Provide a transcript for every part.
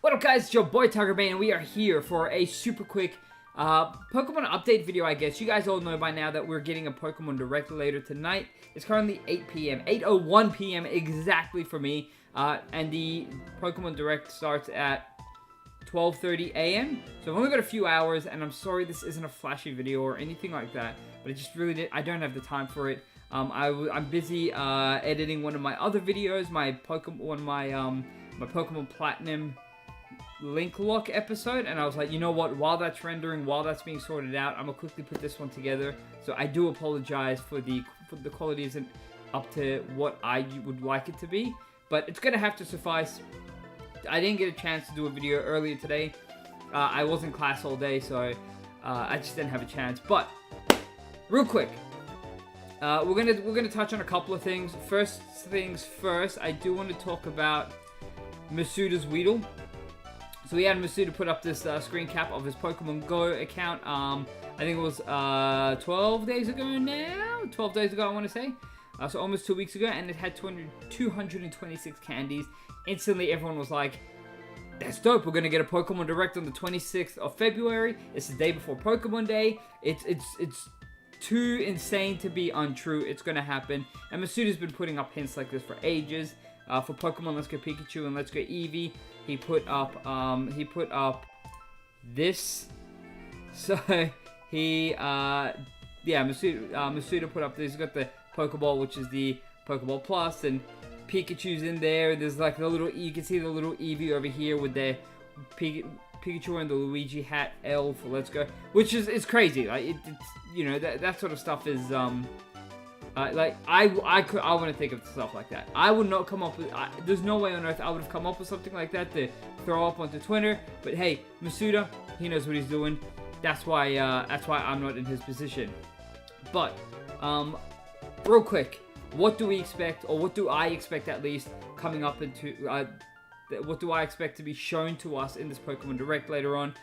What up guys, it's your boy TigerBayne and we are here for a super quick Pokemon update video, I guess. You guys all know by now that we're getting a Pokemon Direct later tonight. It's currently 8 p.m., 8:01 p.m. exactly for me, and the Pokemon Direct starts at 12:30 a.m. So I've only got a few hours, and I'm sorry this isn't a flashy video or anything like that, but it just really I don't have the time for it. I'm busy editing one of my other videos, my Pokemon Platinum link lock episode, and I was like, you know what, while that's rendering, while that's being sorted out, I'm gonna quickly put this one together. So I do apologize for the quality isn't up to what I would like it to be, but it's gonna have to suffice. I didn't get a chance to do a video earlier today. I was in class all day, so I just didn't have a chance. But real quick, we're gonna touch on a couple of things. First things first, I do want to talk about Masuda's Weedle. So we had Masuda put up this screen cap of his Pokemon Go account. I think it was 12 days ago now? 12 days ago, I want to say. So almost 2 weeks ago, and it had 226 candies. Instantly, everyone was like, that's dope, we're going to get a Pokemon Direct on the 26th of February. It's the day before Pokemon Day. It's too insane to be untrue. It's going to happen. And Masuda's been putting up hints like this for ages. For Pokemon Let's Go Pikachu and Let's Go Eevee, he put up this. So Masuda put up this. He's got the Pokeball, which is the Pokeball Plus, and Pikachu's in there. There's like the little, you can see the little Eevee over here with the Pikachu and the Luigi hat L for Let's Go, which is crazy. Like it's, you know, that sort of stuff is like I want to think of stuff like that. I would not come up with. There's no way on earth I would have come up with something like that to throw up onto Twitter. But hey, Masuda, he knows what he's doing. That's why I'm not in his position. But real quick, what do we expect, or what do I expect at least coming up into? What do I expect to be shown to us in this Pokemon Direct later on?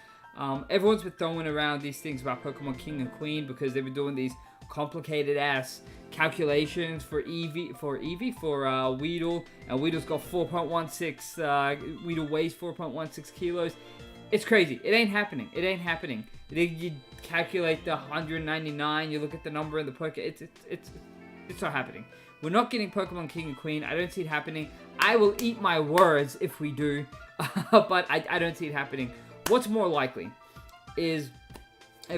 Everyone's been throwing around these things about Pokemon King and Queen because they've been doing these complicated ass calculations for Weedle, and Weedle's got 4.16, Weedle weighs 4.16 kilos. It's crazy. It ain't happening. It ain't happening. You calculate the 199, you look at the number in the Poke, it's not happening. We're not getting Pokemon King and Queen. I don't see it happening. I will eat my words if we do, but I don't see it happening. What's more likely is,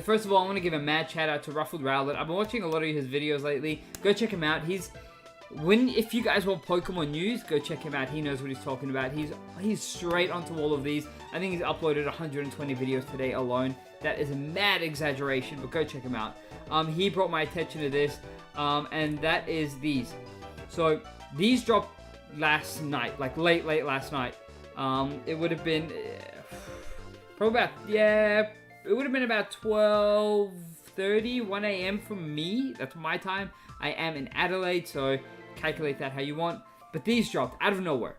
first of all, I want to give a mad shout out to Ruffled Rowlet. I've been watching a lot of his videos lately. Go check him out. If you guys want Pokemon news, go check him out. He knows what he's talking about. He's straight onto all of these. I think he's uploaded 120 videos today alone. That is a mad exaggeration, but go check him out. He brought my attention to this, and that is these. So these dropped last night, like late last night. It would have been probably about, it would have been about 12:30, 1 a.m. for me. That's my time. I am in Adelaide, so calculate that how you want. But these dropped out of nowhere,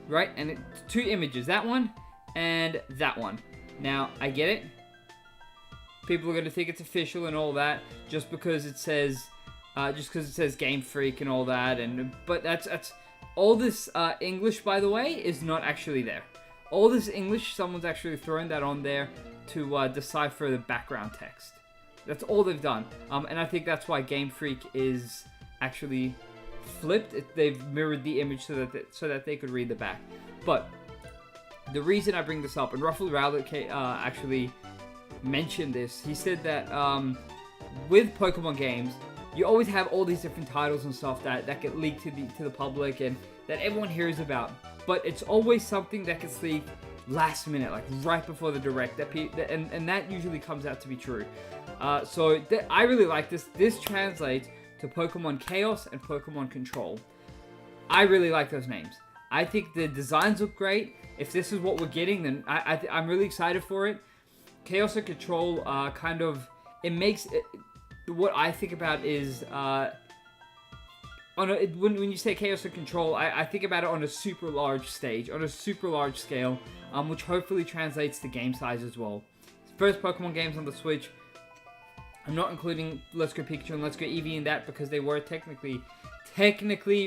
right? And it's two images, that one and that one. Now, I get it. People are going to think it's official and all that, just because it says Game Freak and all that. But that's all this English, by the way, is not actually there. All this English, someone's actually thrown that on there to decipher the background text. That's all they've done. And I think that's why Game Freak is actually flipped. They've mirrored the image so that they could read the back. But the reason I bring this up, and Ruffled Rowlet actually mentioned this, he said that with Pokemon games, you always have all these different titles and stuff that get leaked to the public and that everyone hears about. But it's always something that gets leaked last minute, like right before the Direct, and that usually comes out to be true. So I really like this. This translates to Pokemon Chaos and Pokemon Control. I really like those names. I think the designs look great. If this is what we're getting, then I'm really excited for it. Chaos and Control it makes it, what I think about is when you say Chaos and Control, I think about it on a super large stage, on a super large scale, which hopefully translates to game size as well. First Pokemon games on the Switch. I'm not including Let's Go Pikachu and Let's Go Eevee in that because they were technically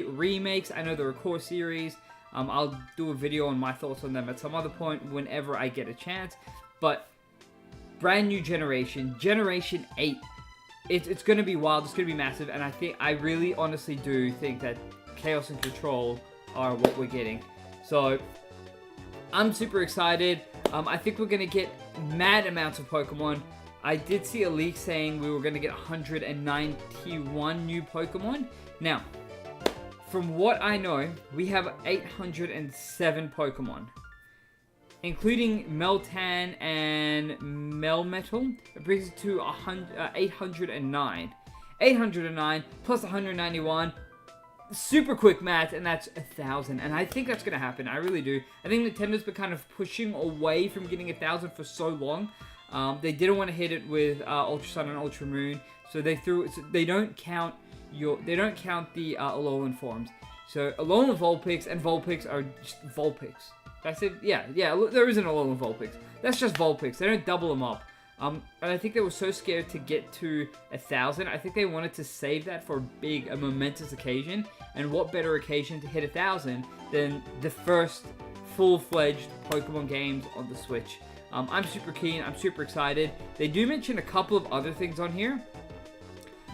remakes. I know they're a core series, I'll do a video on my thoughts on them at some other point whenever I get a chance. But brand new generation, Generation 8. It's going to be wild. It's going to be massive. And I really honestly do think that Chaos and Control are what we're getting. So I'm super excited. I think we're going to get mad amounts of Pokemon. I did see a leak saying we were going to get 191 new Pokemon. Now, from what I know, we have 807 Pokemon, including Meltan and Melmetal. It brings it to 809. 809 plus 191. Super quick math, and that's 1,000. And I think that's going to happen. I really do. I think Nintendo's been kind of pushing away from getting 1,000 for so long. They didn't want to hit it with Ultra Sun and Ultra Moon, so they threw it. So they don't count the Alolan forms. So Alolan Vulpix and Vulpix are just Vulpix. That's it. Yeah. There isn't Alolan Vulpix. That's just Vulpix. They don't double them up. And I think they were so scared to get to 1,000. I think they wanted to save that for a momentous occasion. And what better occasion to hit 1,000 than the first full-fledged Pokemon games on the Switch? I'm super keen. I'm super excited. They do mention a couple of other things on here.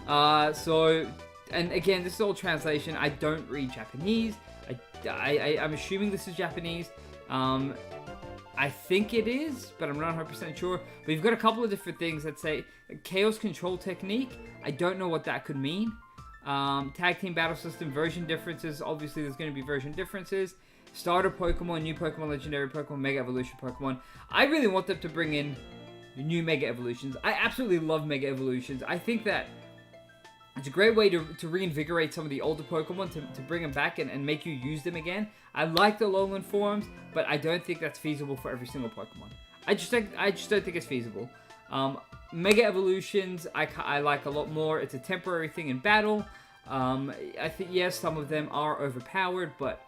And again, this is all translation. I don't read Japanese. I'm assuming this is Japanese. I think it is, but I'm not 100% sure. But you've got a couple of different things that say Chaos Control Technique. I don't know what that could mean. Tag Team Battle System, version differences. Obviously, there's going to be version differences. Starter Pokemon, new Pokemon, Legendary Pokemon, Mega Evolution Pokemon. I really want them to bring in new Mega Evolutions. I absolutely love Mega Evolutions. I think that it's a great way to reinvigorate some of the older Pokemon, to bring them back and make you use them again. I like the Alolan forms, but I don't think that's feasible for every single Pokemon. I just don't think it's feasible. Mega Evolutions, I like a lot more. It's a temporary thing in battle. I think, yes, some of them are overpowered, but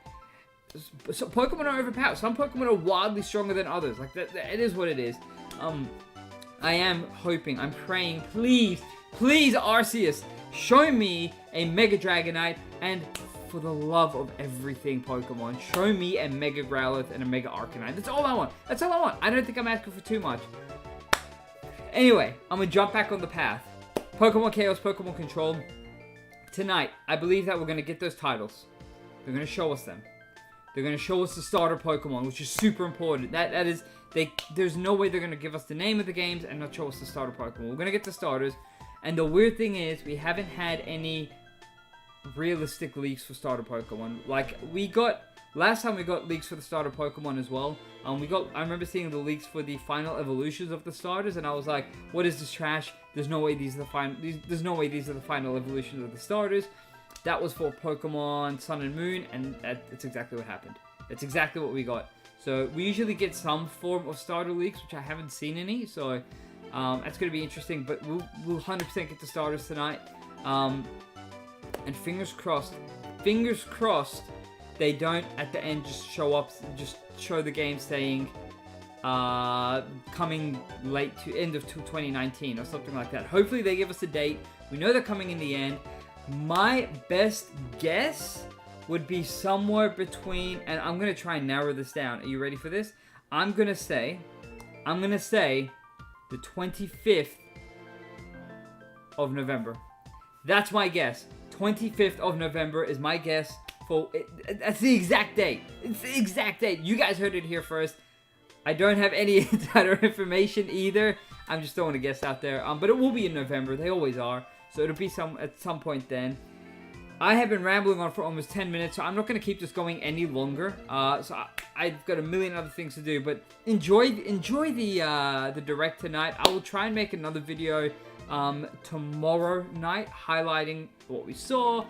some Pokemon are overpowered. Some Pokemon are wildly stronger than others. Like, it is what it is. I am hoping, I'm praying, please, Arceus, show me a Mega Dragonite, and for the love of everything Pokemon, show me a Mega Growlithe and a Mega Arcanine. That's all I want. That's all I want. I don't think I'm asking for too much. Anyway, I'm going to jump back on the path. Pokemon Chaos, Pokemon Control. Tonight, I believe that we're going to get those titles. They're going to show us them. They're going to show us the starter Pokemon, which is super important. There's no way they're going to give us the name of the games and not show us the starter Pokemon. We're going to get the starters. And the weird thing is, we haven't had any realistic leaks for starter Pokemon. Like, last time we got leaks for the starter Pokemon as well. I remember seeing the leaks for the final evolutions of the starters, and I was like, what is this trash? There's no way these are the final. There's no way these are the final evolutions of the starters. That was for Pokemon Sun and Moon, and that's exactly what happened. That's exactly what we got. So we usually get some form of starter leaks, which I haven't seen any. So that's going to be interesting. But we'll 100% get the starters tonight. And fingers crossed, they don't at the end just show the game saying coming late to end of 2019 or something like that. Hopefully they give us a date. We know they're coming in the end. My best guess would be somewhere between, and I'm going to try and narrow this down. Are you ready for this? I'm going to say the 25th of November. That's my guess. 25th of November is my guess for it. That's the exact date. It's the exact date. You guys heard it here first. I don't have any insider information either. I'm just throwing a guess out there. But it will be in November. They always are. So it'll be at some point then. I have been rambling on for almost 10 minutes, so I'm not going to keep this going any longer. So I've got a million other things to do, but enjoy the direct tonight. I will try and make another video tomorrow night highlighting what we saw,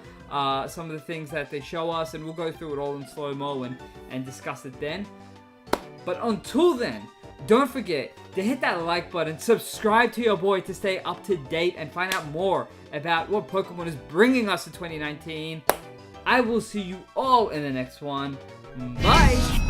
some of the things that they show us, and we'll go through it all in slow-mo and discuss it then. But until then, don't forget to hit that like button, subscribe to your boy to stay up to date and find out more about what Pokemon is bringing us in 2019. I will see you all in the next one. Bye!